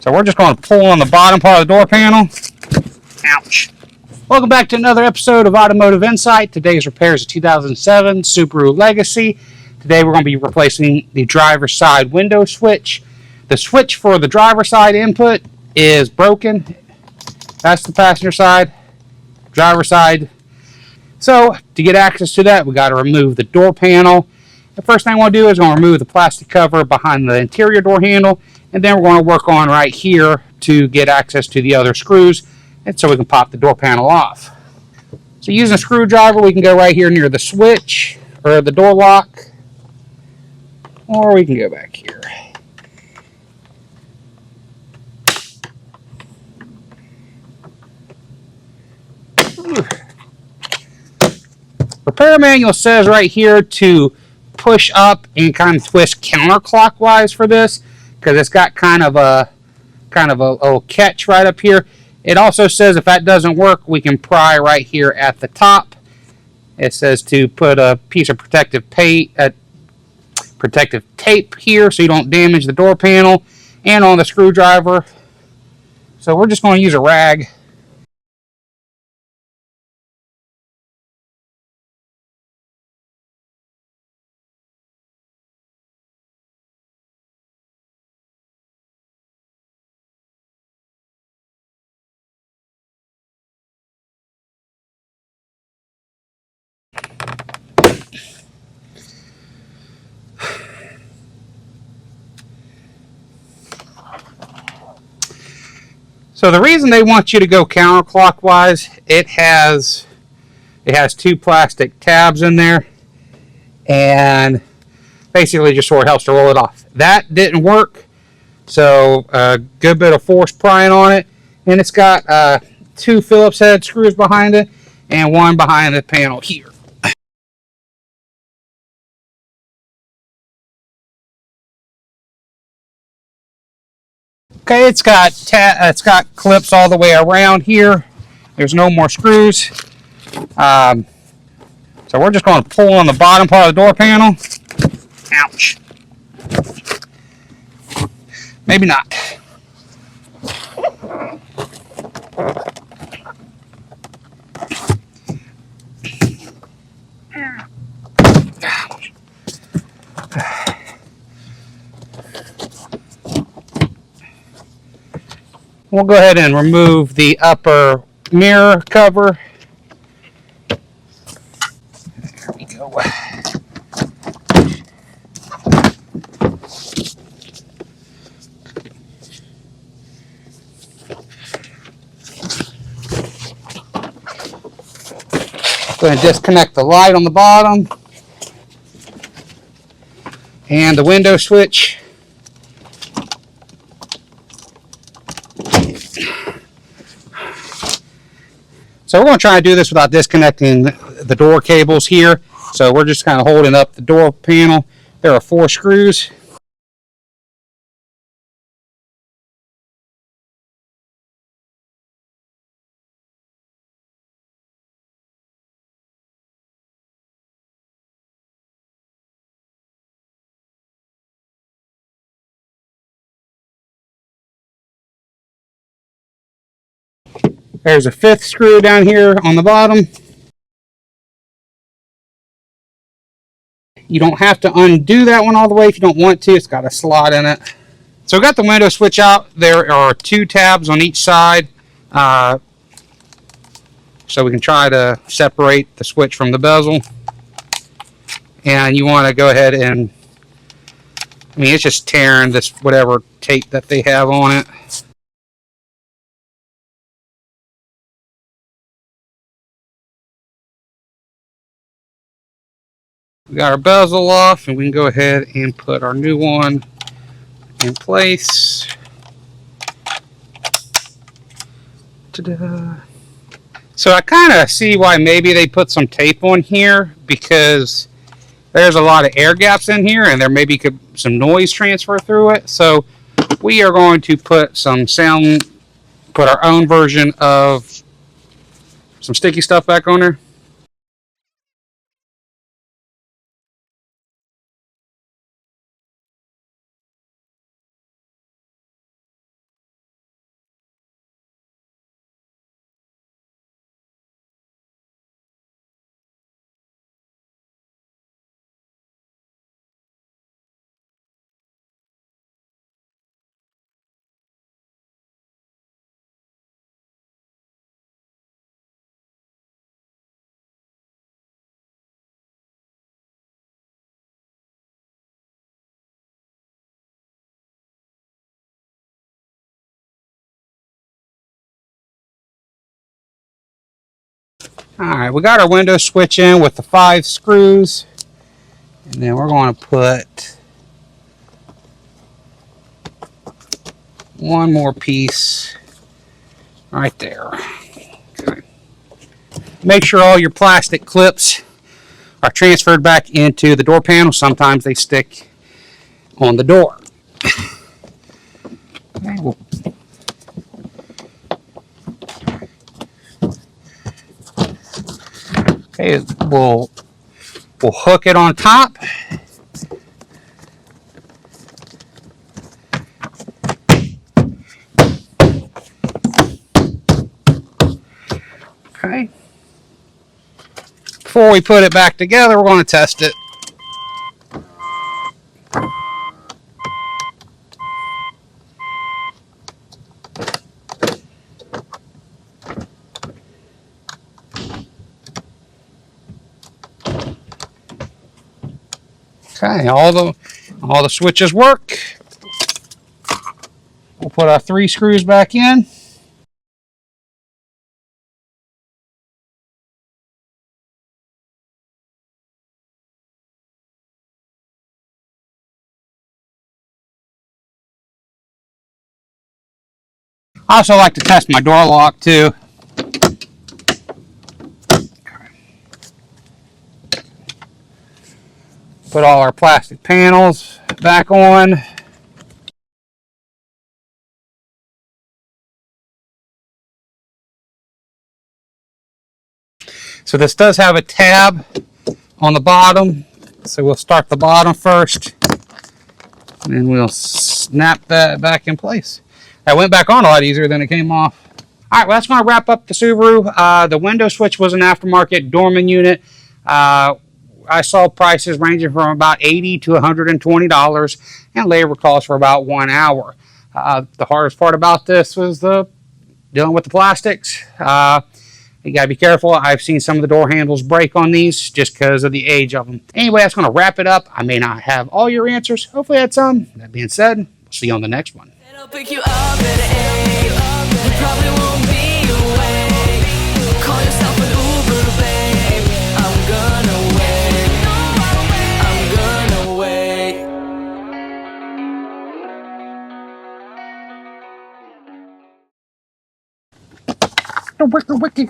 So we're just going to pull on the bottom part of the door panel. Ouch. Welcome back to another episode of Automotive Insight. Today's repair is a 2007 Subaru Legacy. Today we're going to be replacing the driver's side window switch. The switch for the driver's side input is broken. That's the passenger side, driver's side. So to get access to that, we got to remove the door panel. The first thing I want to do is I'm going to remove the plastic cover behind the interior door handle, and then we're going to work on right here to get access to the other screws, and so we can pop the door panel off. So using a screwdriver, we can go right here near the switch or the door lock, or we can go back here. Repair manual says right here to push up and kind of twist counterclockwise for this, because it's got kind of a little catch right up here. It also says if that doesn't work, we can pry right here at the top. It says to put a piece of protective tape here so you don't damage the door panel, and on the screwdriver. So we're just going to use a rag. So the reason they want you to go counterclockwise, it has two plastic tabs in there, and basically just sort of helps to roll it off. That didn't work, so a good bit of force prying on it, and it's got two Phillips head screws behind it and one behind the panel here. Okay, it's got clips all the way around here. There's no more screws. So we're just going to pull on the bottom part of the door panel. Ouch. Maybe not. We'll go ahead and remove the upper mirror cover. There we go. Going to disconnect the light on the bottom and the window switch. So we're going to try to do this without disconnecting the door cables here. So we're just kind of holding up the door panel. There are 4 screws. There's a 5th screw down here on the bottom. You don't have to undo that one all the way if you don't want to. It's got a slot in it. So we got the window switch out. There are 2 tabs on each side. So we can try to separate the switch from the bezel. And you want to go ahead and, I mean, it's just tearing this whatever tape that they have on it. We got our bezel off, and we can go ahead and put our new one in place. Ta-da. So I kind of see why maybe they put some tape on here, because there's a lot of air gaps in here, and there maybe could some noise transfer through it. So we are going to put our own version of some sticky stuff back on there. Alright, we got our window switch in with the 5 screws. And then we're going to put one more piece right there. Okay. Make sure all your plastic clips are transferred back into the door panel. Sometimes they stick on the door. Okay, we'll hook it on top. Okay. Before we put it back together, we're going to test it. Okay, all the switches work. We'll put our 3 screws back in. I also like to test my door lock too. Put all our plastic panels back on. So this does have a tab on the bottom. So we'll start the bottom first. And then we'll snap that back in place. That went back on a lot easier than it came off. All right, well, that's going to wrap up the Subaru. The window switch was an aftermarket Dorman unit. I saw prices ranging from about $80 to $120, and labor costs for about 1 hour. The hardest part about this was dealing with the plastics. You got to be careful. I've seen some of the door handles break on these just because of the age of them. Anyway, that's going to wrap it up. I may not have all your answers. Hopefully I had some. That being said, we'll see you on the next one. I'll pick you up at 8. You probably won't be awake. Call yourself an Uber, babe. I'm gonna wait. I'm gonna wait. The wiki.